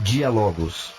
Diálogos.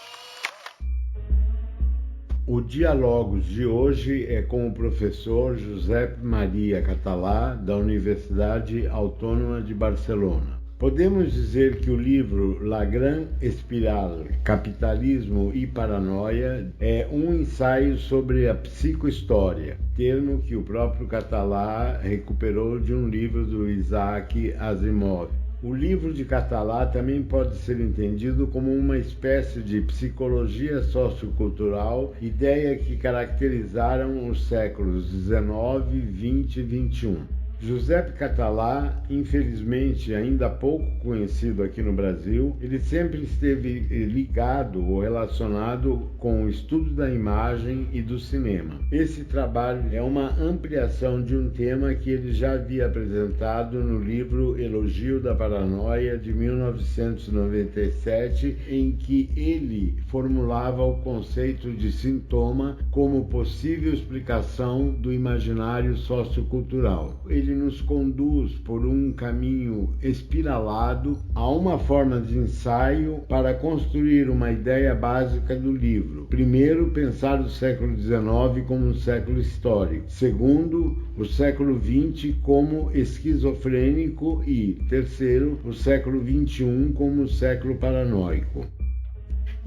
O Diálogos de hoje é com o professor Josep Maria Català, da Universidade Autônoma de Barcelona. Podemos dizer que o livro La Gran Espiral, Capitalismo e Paranoia é um ensaio sobre a psicohistória, termo que o próprio Català recuperou de um livro do Isaac Asimov. O livro de Català também pode ser entendido como uma espécie de psicologia sociocultural, ideia que caracterizaram os séculos XIX, XX e XXI. Josep Català, infelizmente ainda pouco conhecido aqui no Brasil, ele sempre esteve ligado ou relacionado com o estudo da imagem e do cinema. Esse trabalho é uma ampliação de um tema que ele já havia apresentado no livro Elogio da Paranoia, de 1997, em que ele formulava o conceito de sintoma como possível explicação do imaginário sociocultural. Ele nos conduz por um caminho espiralado a uma forma de ensaio para construir uma ideia básica do livro. Primeiro, pensar o século XIX como um século histórico. Segundo, o século XX como esquizofrênico e, terceiro, o século XXI como um século paranoico.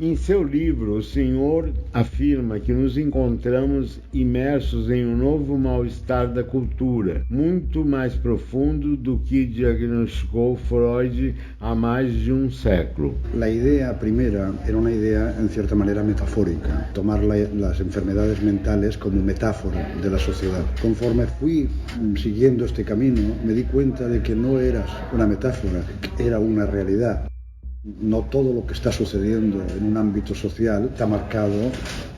Em seu livro, o senhor afirma que nos encontramos imersos em um novo mal-estar da cultura, muito mais profundo do que diagnosticou Freud há mais de um século. La idea primera era una idea en cierta manera metafórica, tomar las enfermedades mentales como metáfora de la sociedad. Conforme fui siguiendo este camino, me di cuenta de que no era una metáfora, era una realidad. No todo lo que está sucediendo en un ámbito social está marcado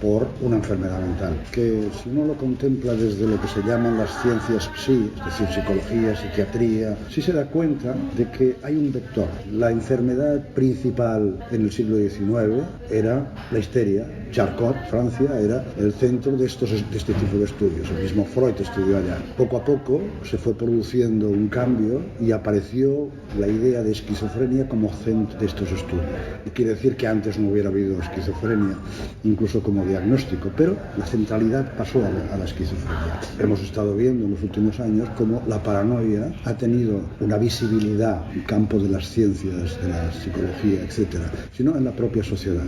por una enfermedad mental, que si uno lo contempla desde lo que se llaman las ciencias psi, es decir, psicología, psiquiatría, sí se da cuenta de que hay un vector. La enfermedad principal en el siglo XIX era la histeria. Charcot, Francia, era el centro de este tipo de estudios. El mismo Freud estudió allá. Poco a poco se fue produciendo un cambio y apareció la idea de esquizofrenia como centro de estos estudios. Quiere decir que antes no hubiera habido esquizofrenia, incluso como diagnóstico, pero la centralidad pasó a la esquizofrenia. Hemos estado viendo en los últimos años cómo la paranoia ha tenido una visibilidad en el campo de las ciencias, de la psicología, etc., sino en la propia sociedad.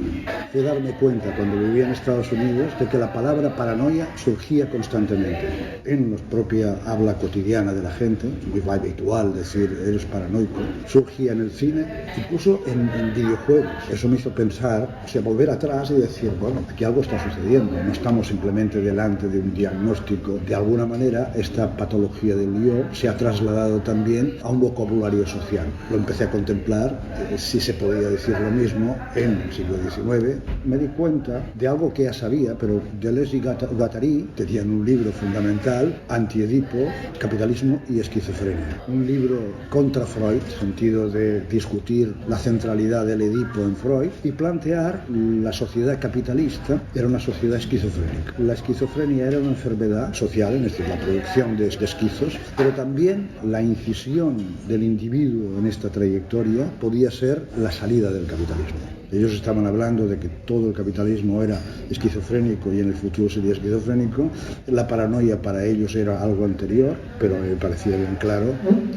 Fue darme cuenta cuando vivía en Estados Unidos de que la palabra paranoia surgía constantemente en la propia habla cotidiana de la gente, muy habitual decir eres paranoico, surgía en el cine, incluso en videojuegos. Eso me hizo pensar, o sea, volver atrás y decir, bueno, aquí algo está sucediendo, no estamos simplemente delante de un diagnóstico. De alguna manera, esta patología del yo se ha trasladado también a un vocabulario social. Lo empecé a contemplar, si se podía decir lo mismo, en el siglo XIX. Me di cuenta de algo que ya sabía, pero Deleuze y Guattari tenían un libro fundamental, Anti-Edipo, Capitalismo y Esquizofrenia. Un libro contra Freud, en el sentido de discutir la centralidad del Edipo en Freud y plantear la sociedad capitalista era una sociedad esquizofrénica. La esquizofrenia era una enfermedad social, es decir, la producción de esquizos, pero también la incisión del individuo en esta trayectoria podía ser la salida del capitalismo. Ellos estaban hablando de que todo el capitalismo era esquizofrénico y en el futuro sería esquizofrénico. La paranoia para ellos era algo anterior, pero me parecía bien claro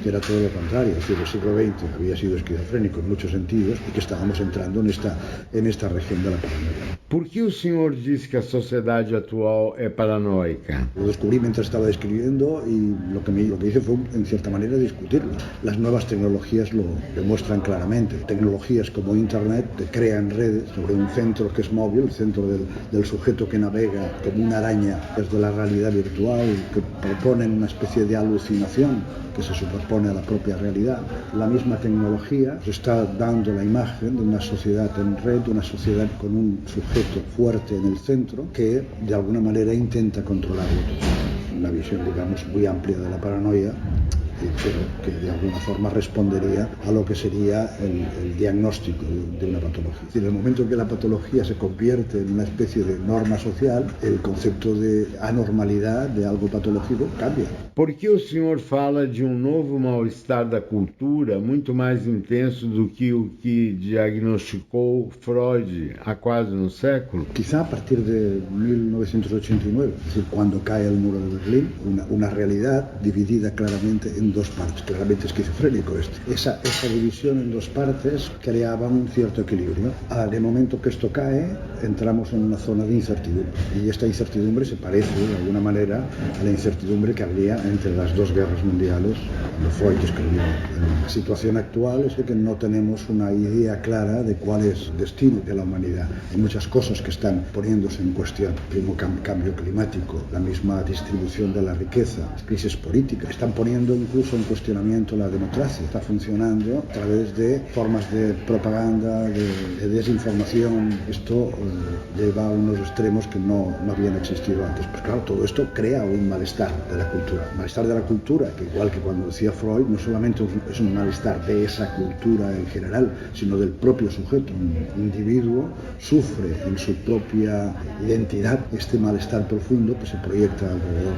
que era todo lo contrario. Es decir, el siglo XX había sido esquizofrénico en muchos sentidos y que estábamos entrando en esta región de la paranoia. Por que o senhor diz que a sociedade atual é paranoica? Lo descubrí mientras estaba escribiendo y lo que hice fue, en cierta manera, discutirlo. Las nuevas tecnologías lo demuestran claramente. Tecnologías como Internet te crean redes sobre un centro que es móvil, el centro del sujeto que navega como una araña desde la realidad virtual, que proponen una especie de alucinación que se superpone a la propia realidad. La misma tecnología nos está dando la imagen de una sociedad en red, una sociedad con un sujeto fuerte en el centro que de alguna manera intenta controlarlo. Una visión, digamos, muy amplia de la paranoia, pero que de alguna forma respondería a lo que sería el diagnóstico de una patología. Es decir, en el momento en que la patología se convierte en una especie de norma social, el concepto de anormalidad, de algo patológico, cambia. Por que o senhor fala de um novo mal-estar da cultura muito mais intenso do que o que diagnosticou Freud há quase um século? Quizá a partir de 1989, es decir, cuando cae el muro de Berlín, una realidad dividida claramente en dos partes, claramente esquizofrénico esto. Esa división en dos partes creaba un cierto equilibrio. Al momento que esto cae, entramos en una zona de incertidumbre, y esta incertidumbre se parece de alguna manera a la incertidumbre que había entre las dos guerras mundiales cuando Freud escribió. La situación actual es que no tenemos una idea clara de cuál es el destino de la humanidad. Hay muchas cosas que están poniéndose en cuestión. El mismo cambio climático, la misma distribución de la riqueza, crisis políticas, están poniendo incluso en cuestionamiento la democracia. Está funcionando a través de formas de propaganda, de desinformación. Esto lleva a unos extremos que no habían existido antes. Pues claro, todo esto crea un malestar de la cultura. Malestar de la cultura, que igual que cuando decía Freud, no solamente es un malestar de esa cultura en general, sino del propio sujeto. Un individuo sufre en su propia identidad este malestar profundo que se proyecta alrededor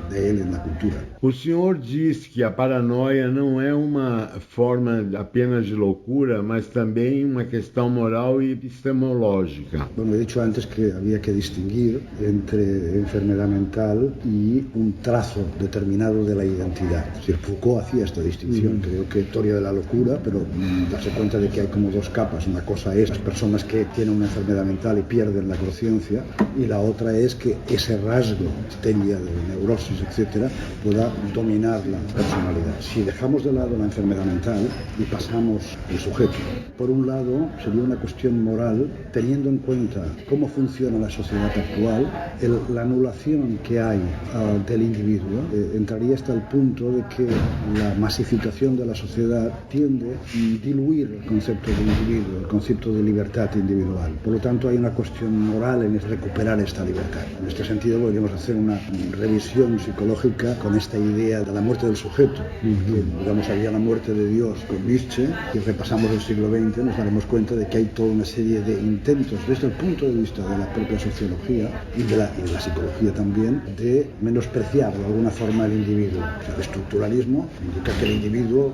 de él en la cultura. O senhor diz que a paranoia não é uma forma apenas de loucura, mas também uma questão moral e epistemológica. Bueno, he dicho antes que había que distinguir entre enfermedad mental y un trazo determinado de la identidad. Es decir, Foucault hacía esta distinción. Creo que teoría de la locura, pero darse cuenta de que hay como dos capas. Una cosa es las personas que tienen una enfermedad mental y pierden la conciencia, y la otra es que ese rasgo, histeria, de neurosis, etcétera, pueda dominar la personalidad. Si dejamos de lado la enfermedad mental y pasamos al sujeto, por un lado sería una cuestión moral, teniendo en cuenta cómo funciona la sociedad actual, la anulación que hay del individuo entraría hasta el punto de que la masificación de la sociedad tiende a diluir el concepto de individuo, el concepto de libertad individual. Por lo tanto, hay una cuestión moral en recuperar esta libertad. En este sentido, podríamos hacer una revisión psicológica con esta idea de la muerte del sujeto. Que, digamos, había la muerte de Dios con Nietzsche, y repasamos el siglo XX, nos daremos cuenta de que hay toda una serie de intentos, desde el punto de vista de la propia sociología y de la psicología también, de menospreciar de alguna forma el individuo. O sea, el estructuralismo indica que el individuo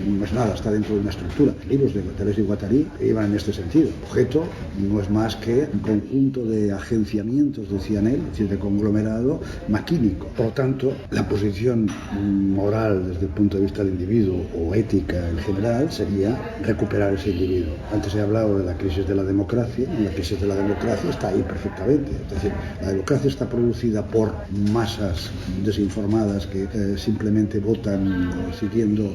no es nada, está dentro de una estructura. Libros de Deleuze y Guattari iban en este sentido. El objeto no es más que un conjunto de agenciamientos, decían él, es decir, de conglomerado maquínico. Por lo tanto, la posición moral desde el punto de vista del individuo, o ética en general, sería recuperar ese individuo. Antes he hablado de la crisis de la democracia, y la crisis de la democracia está ahí perfectamente. Es decir, la democracia está producida por masas desinformadas que simplemente votan siguiendo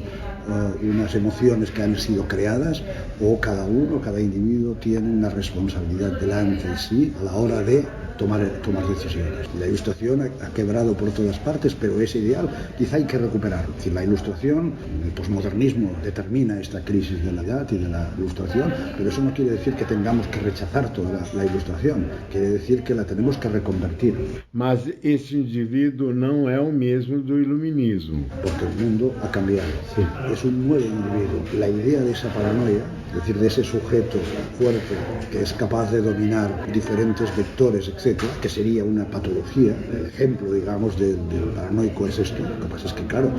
unas emociones que han sido creadas, o cada uno, cada individuo tiene una responsabilidad delante de sí a la hora de tomar decisiones. La Ilustración ha quebrado por todas partes, pero ese ideal quizá hay que recuperarlo. Es decir, la Ilustración, el posmodernismo determina esta crisis de la edad y de la Ilustración, pero eso no quiere decir que tengamos que rechazar toda la Ilustración, quiere decir que la tenemos que reconvertir. Mas esse indivíduo não é o mesmo do iluminismo. Porque el mundo ha cambiado. Sí. Es un nuevo individuo. La idea de esa paranoia, es decir, de ese sujeto fuerte que es capaz de dominar diferentes vectores, etcétera, que sería una patología. El ejemplo, digamos, del paranoico es esto. Lo que pasa es que, claro,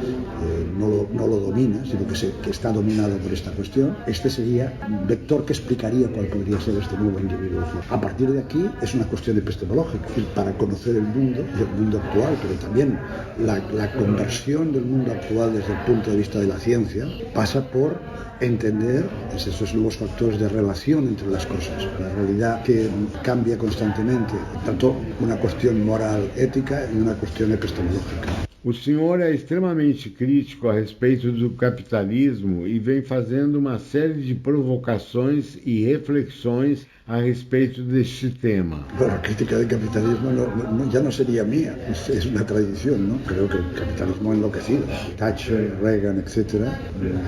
no lo domina, sino que está dominado por esta cuestión. Este sería un vector que explicaría cuál podría ser este nuevo individuo. A partir de aquí es una cuestión epistemológica, es decir, para conocer el mundo actual, pero también la conversión del mundo actual desde el punto de vista de la ciencia pasa por entender esos nuevos factores de relación entre las cosas. La realidad que cambia constantemente, tanto una cuestión moral, ética y una cuestión epistemológica. O senhor é extremamente crítico a respeito do capitalismo e vem fazendo uma série de provocações e reflexões a respeito deste tema. Bueno, la crítica del capitalismo ya no sería mía, es una tradición, ¿no? Creo que el capitalismo ha enloquecido. Thatcher, Reagan, etcétera,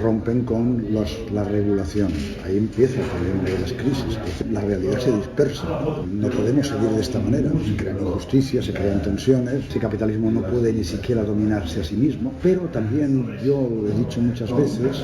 rompen con las regulaciones. Ahí empieza también de las crisis. La realidad se dispersa. No podemos seguir de esta manera. Se crean injusticias, se crean tensiones. Ese capitalismo no puede ni siquiera dominarse a sí mismo. Pero también yo he dicho muchas veces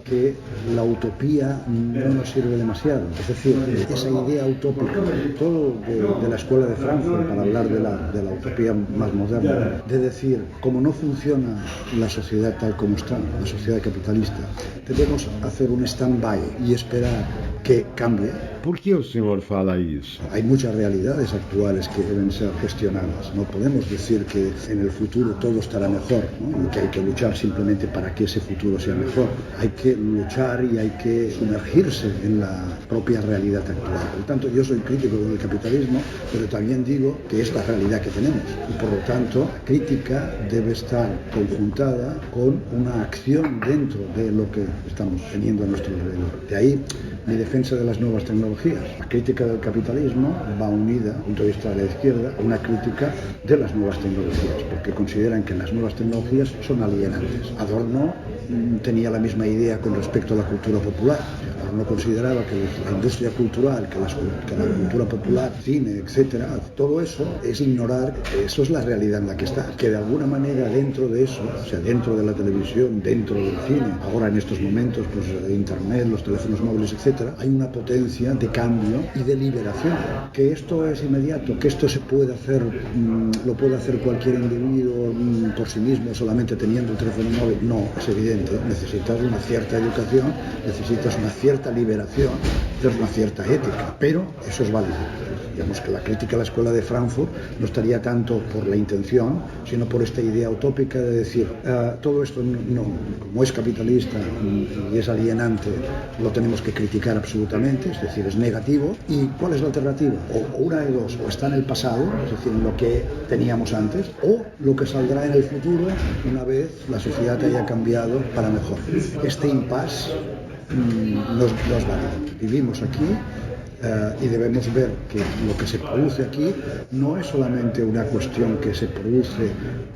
que la utopía no nos sirve demasiado. Es decir, esa idea utópica, todo de la escuela de Frankfurt, para hablar de la utopía más moderna, de decir, como no funciona la sociedad tal como está, la sociedad capitalista, debemos hacer un stand-by y esperar que cambie. Por que o senhor fala isso? Hay muchas realidades actuales que deben ser gestionadas. No podemos decir que en el futuro todo estará mejor, ¿no? Y que hay que luchar simplemente para que ese futuro sea mejor. Hay que luchar y hay que sumergirse en la propia realidad actual. Por lo tanto, yo soy crítico del capitalismo, pero también digo que es la realidad que tenemos. Y por lo tanto, la crítica debe estar conjuntada con una acción dentro de lo que estamos teniendo a nuestro alrededor. De ahí mi defensa de las nuevas tecnologías. La crítica del capitalismo va unida, desde el punto de vista de la izquierda, a una crítica de las nuevas tecnologías, porque consideran que las nuevas tecnologías son alienantes. Adorno tenía la misma idea con respecto a la cultura popular. Adorno consideraba que la industria cultural, que la cultura popular, cine, etcétera, todo eso es ignorar que eso es la realidad en la que está, que de alguna manera dentro de eso, o sea, dentro de la televisión, dentro del cine, ahora en estos momentos, pues internet, los teléfonos móviles, etcétera, hay una potencia de cambio y de liberación. Que esto es inmediato, que esto se puede hacer, lo puede hacer cualquier individuo por sí mismo, solamente teniendo un teléfono móvil, no, es evidente. Necesitas una cierta educación, necesitas una cierta liberación, necesitas una cierta ética, pero eso es válido. Digamos que la crítica a la escuela de Frankfurt no estaría tanto por la intención, sino por esta idea utópica de decir, todo esto no, como es capitalista y es alienante, lo tenemos que criticar absolutamente, es decir, es negativo. ¿Y cuál es la alternativa? O una de dos, o está en el pasado, es decir, en lo que teníamos antes, o lo que saldrá en el futuro una vez la sociedad haya cambiado para mejor. Este impasse no es válido. Vivimos aquí. Y debemos ver que lo que se produce aquí no es solamente una cuestión que se produce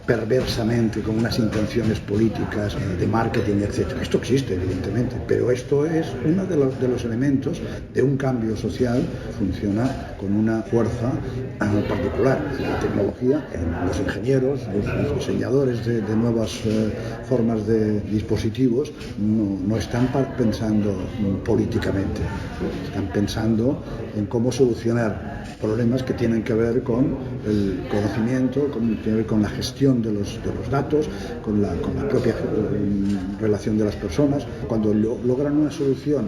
perversamente con unas intenciones políticas de marketing, etc. Esto existe, evidentemente, pero esto es uno de los elementos de un cambio social. Funciona con una fuerza particular. La tecnología, los ingenieros, los diseñadores de nuevas formas de dispositivos no están pensando políticamente, están pensando en cómo solucionar problemas que tienen que ver con el conocimiento, con la gestión de los datos, con la propia relación de las personas. Cuando logran una solución,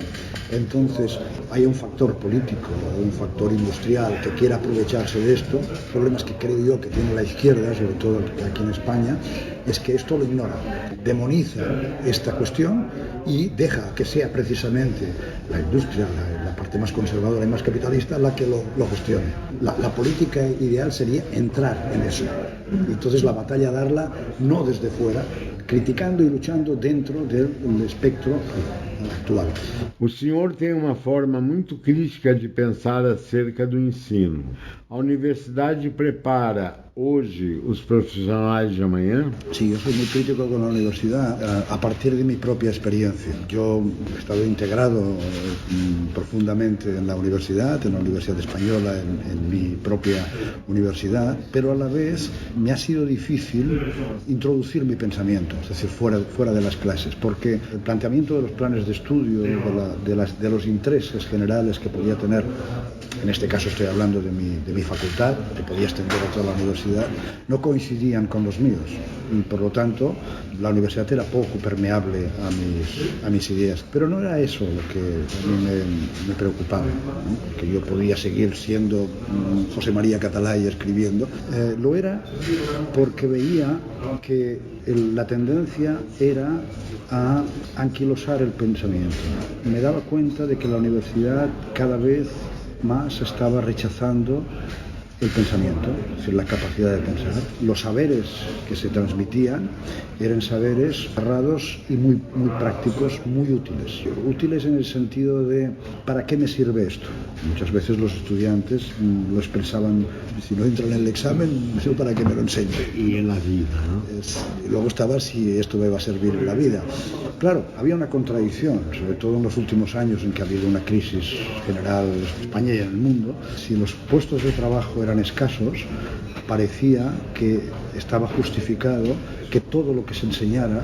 entonces hay un factor político o un factor industrial que quiera aprovecharse de esto. Problemas que creo yo que tiene la izquierda, sobre todo aquí en España, es que esto lo ignora, demoniza esta cuestión y deja que sea precisamente la industria, la parte más conservadora y más capitalista la que lo gestione. La política ideal sería entrar en eso. Entonces la batalla darla no desde fuera, criticando y luchando dentro del espectro actual. O senhor tem uma forma muito crítica de pensar acerca do ensino. A universidade prepara hoje os profissionais de amanhã? Sí, yo soy muy crítico con la universidad a partir de mi propia experiencia. Yo he estado integrado profundamente en la universidad española, en mi propia universidad, pero a la vez me ha sido difícil introducir mi pensamiento, es decir, fuera de las clases, porque el planteamiento de los planes de estudio, de los intereses generales que podía tener, en este caso estoy hablando de mi facultad, que podía extender a toda la universidad, no coincidían con los míos y por lo tanto la universidad era poco permeable a mis ideas, pero no era eso lo que a mí me preocupaba, ¿no? Que yo podía seguir siendo José María Catalá y escribiendo, lo era porque veía que la tendencia era a anquilosar el pensamiento. Me daba cuenta de que la universidad cada vez más estaba rechazando el pensamiento, es decir, la capacidad de pensar. Los saberes que se transmitían eran saberes cerrados y muy prácticos, muy útiles. Útiles en el sentido de ¿para qué me sirve esto? Muchas veces los estudiantes lo expresaban, si no entran en el examen, no sé para qué me lo enseño. Y en la vida, ¿no? Y luego estaba si esto me va a servir en la vida. Claro, había una contradicción, sobre todo en los últimos años en que ha habido una crisis general en España y en el mundo. Si los puestos de trabajo eran escasos, parecía que estaba justificado que todo lo que se enseñara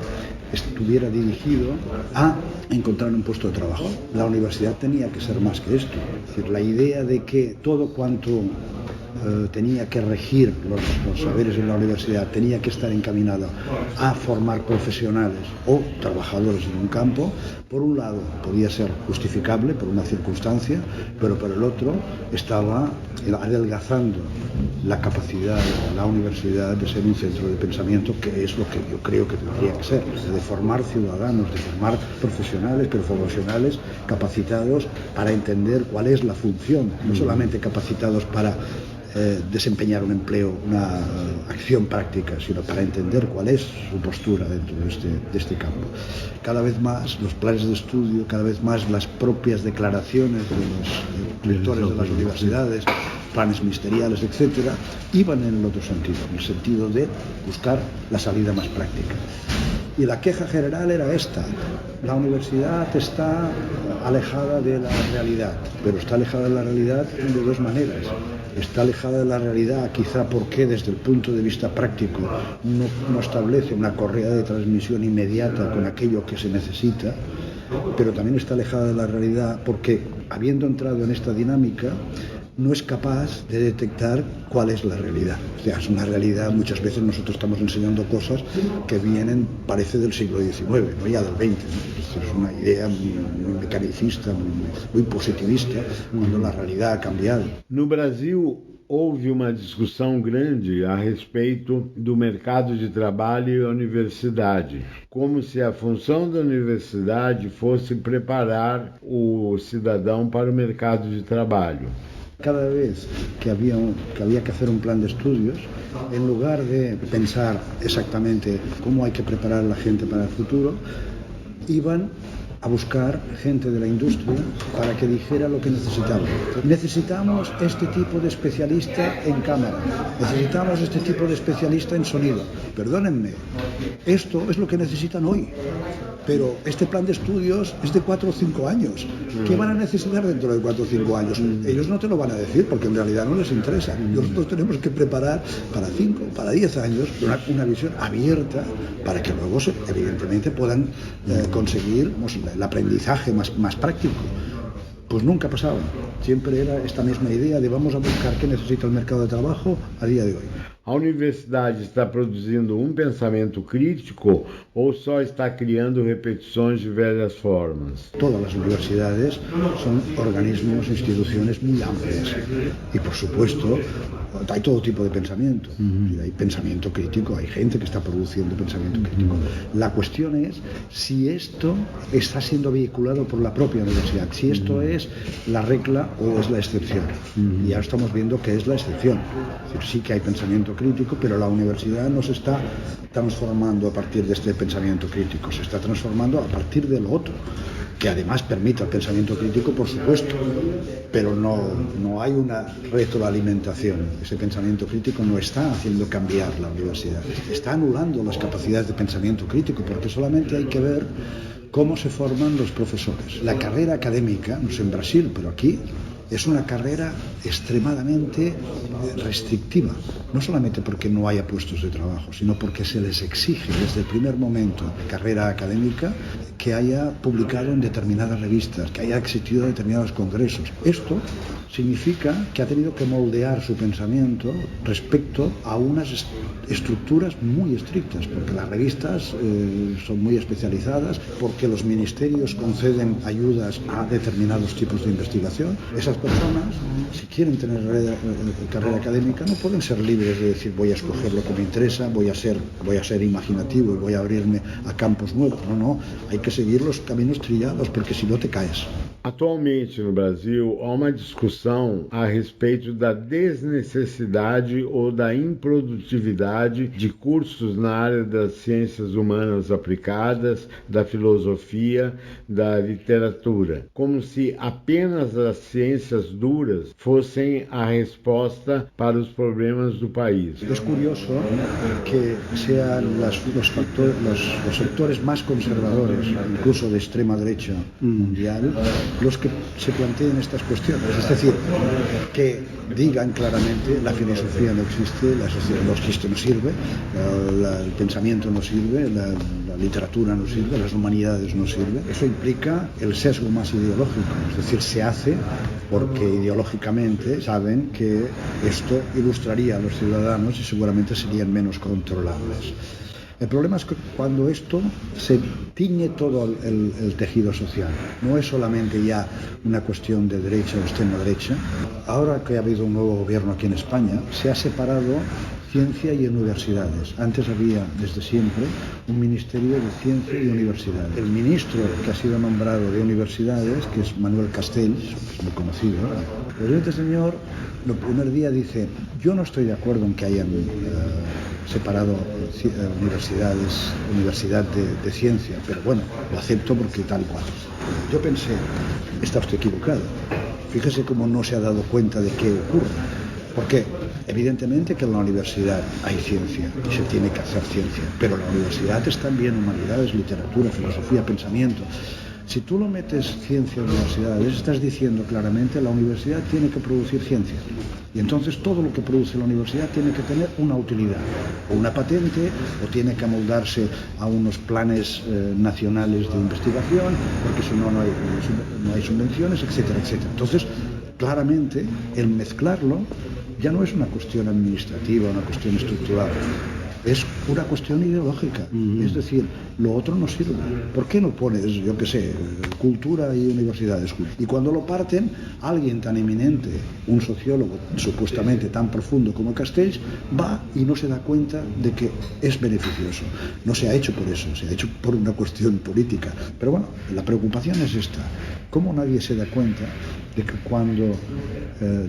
estuviera dirigido a encontrar un puesto de trabajo. La universidad tenía que ser más que esto. Es decir, la idea de que todo cuanto tenía que regir los saberes en la universidad tenía que estar encaminado a formar profesionales o trabajadores en un campo, por un lado podía ser justificable por una circunstancia, pero por el otro estaba adelgazando la capacidad de la universidad de ser un centro de pensamiento, que es lo que yo creo que tendría que ser, de formar ciudadanos, de formar profesionales, pero profesionales capacitados para entender cuál es la función, no solamente capacitados para desempeñar un empleo, una acción práctica, sino para entender cuál es su postura dentro de este campo. Cada vez más los planes de estudio, cada vez más las propias declaraciones de los rectores de las universidades, planes ministeriales, etcétera, iban en el otro sentido, en el sentido de buscar la salida más práctica. Y la queja general era esta: la universidad está alejada de la realidad, pero está alejada de la realidad de dos maneras. Está alejada de la realidad quizá porque desde el punto de vista práctico no establece una correa de transmisión inmediata con aquello que se necesita, pero también está alejada de la realidad porque, habiendo entrado en esta dinámica, no es capaz de detectar cuál es la realidad. O sea, es una realidad, muchas veces nosotros estamos enseñando cosas que vienen, parece, del siglo XIX, no ya del XX, ¿no? Es una idea muy mecanicista, muy positivista, cuando la realidad ha cambiado. No Brasil, houve uma discussão grande a respeito do mercado de trabalho e a universidade, como se a função da universidade fosse preparar o cidadão para o mercado de trabalho. Cada vez que había que hacer un plan de estudios, en lugar de pensar exactamente cómo hay que preparar a la gente para el futuro, iban a buscar gente de la industria para que dijera lo que necesitamos. Necesitamos este tipo de especialista en cámara, necesitamos este tipo de especialista en sonido. Perdónenme, esto es lo que necesitan hoy, pero este plan de estudios es de 4 o 5 años. ¿Qué van a necesitar dentro de 4 o 5 años? Ellos no te lo van a decir porque en realidad no les interesa. Nosotros tenemos que preparar para 5, para 10 años una visión abierta para que luego, evidentemente, puedan conseguir el aprendizaje más práctico. Pues nunca pasaba. Siempre era esta misma idea de vamos a buscar qué necesita el mercado de trabajo a día de hoy. A universidade está produzindo um pensamento crítico ou só está criando repetições de velhas formas? Todas las universidades son organismos, instituciones muy amplias y, por supuesto, hay todo tipo de pensamiento. Hay pensamiento crítico, hay gente que está produciendo pensamiento crítico. La cuestión es si esto está siendo vehiculado por la propia universidad, si esto es la regla o es la excepción. Y ya estamos viendo que es la excepción. Es decir, sí que hay pensamiento crítico, pero la universidad no se está transformando a partir de este pensamiento crítico, se está transformando a partir del otro, que además permite el pensamiento crítico, por supuesto, pero no hay una retroalimentación. Ese pensamiento crítico no está haciendo cambiar la universidad, está anulando las capacidades de pensamiento crítico, porque solamente hay que ver cómo se forman los profesores. La carrera académica, no sé en Brasil, pero aquí, es una carrera extremadamente restrictiva, no solamente porque no haya puestos de trabajo, sino porque se les exige desde el primer momento carrera académica que haya publicado en determinadas revistas, que haya existido en determinados congresos. Esto significa que ha tenido que moldear su pensamiento respecto a unas estructuras muy estrictas, porque las revistas son muy especializadas, porque los ministerios conceden ayudas a determinados tipos de investigación. Esas personas, si quieren tener carrera académica, no pueden ser libres de decir voy a escoger lo que me interesa, voy a ser imaginativo y voy a abrirme a campos nuevos. No, hay que seguir los caminos trillados, porque si no te caes. Atualmente no Brasil há uma discussão a respeito da desnecessidade ou da improdutividade de cursos na área das ciências humanas aplicadas, da filosofia, da literatura, como se apenas as ciências duras fossem a resposta para os problemas do país. Es curioso que sean los sectores más conservadores, incluso de extrema derecha mundial, los que se planteen estas cuestiones. Es decir, que digan claramente la filosofía no existe, la sociedad no existe, no sirve, el pensamiento no sirve, la literatura no sirve, las humanidades no sirven. Eso implica el sesgo más ideológico, es decir, se hace porque ideológicamente saben que esto ilustraría a los ciudadanos y seguramente serían menos controlables. El problema es que cuando esto se tiñe todo el tejido social, no es solamente ya una cuestión de derecha o extrema derecha. Ahora que ha habido un nuevo gobierno aquí en España, se ha separado ciencia y universidades. Antes había, desde siempre, un ministerio de ciencia y universidades. El ministro que ha sido nombrado de universidades, que es Manuel Castells, que es muy conocido, pues este señor, el primer día dice, yo no estoy de acuerdo en que hayan separado universidad de ciencia, pero bueno, lo acepto porque tal cual. Yo pensé, está usted equivocado. Fíjese cómo no se ha dado cuenta de qué ocurre. Porque evidentemente que en la universidad hay ciencia y se tiene que hacer ciencia, pero la universidad es también humanidades, literatura, filosofía, pensamiento. Si tú lo metes ciencia en universidades, estás diciendo claramente la universidad tiene que producir ciencia. Y entonces todo lo que produce la universidad tiene que tener una utilidad, o una patente, o tiene que amoldarse a unos planes nacionales de investigación, porque si no, no hay subvenciones, etcétera, etcétera. Entonces, claramente, el mezclarlo ya no es una cuestión administrativa, una cuestión estructural. Es una cuestión ideológica. Es decir, lo otro no sirve. ¿Por qué no pones, yo qué sé, cultura y universidades? Y cuando lo parten, alguien tan eminente, un sociólogo supuestamente tan profundo como Castells, va y no se da cuenta de que es beneficioso. No se ha hecho por eso, se ha hecho por una cuestión política. Pero bueno, la preocupación es esta. ¿Cómo nadie se da cuenta de que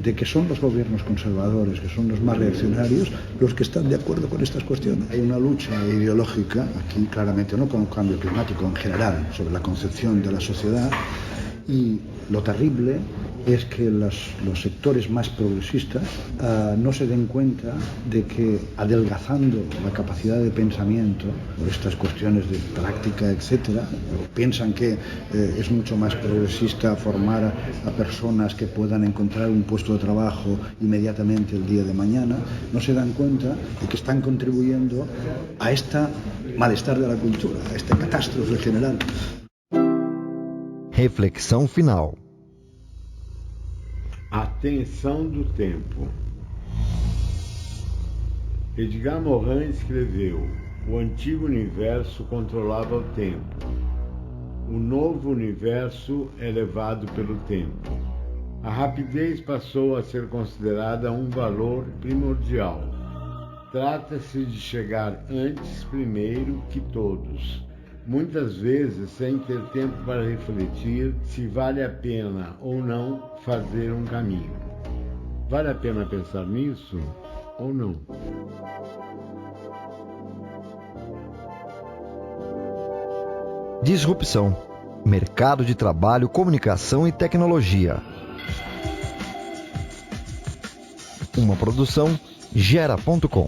de que son los gobiernos conservadores, que son los más reaccionarios, los que están de acuerdo con estas cuestiones? Hay una lucha ideológica, aquí claramente no con el cambio climático en general, sobre la concepción de la sociedad, y lo terrible es que los sectores más progresistas no se den cuenta de que adelgazando la capacidad de pensamiento por estas cuestiones de práctica, etcétera, piensan que es mucho más progresista formar a personas que puedan encontrar un puesto de trabajo inmediatamente el día de mañana, no se dan cuenta de que están contribuyendo a este malestar de la cultura, a esta catástrofe general. Reflexão final. A tensão do tempo. Edgar Morin escreveu: o antigo universo controlava o tempo. O novo universo é levado pelo tempo. A rapidez passou a ser considerada um valor primordial. Trata-se de chegar antes primeiro que todos. Muitas vezes sem ter tempo para refletir se vale a pena ou não fazer um caminho. Vale a pena pensar nisso ou não? Disrupção. Mercado de trabalho, comunicação e tecnologia. Uma produção Gera.com.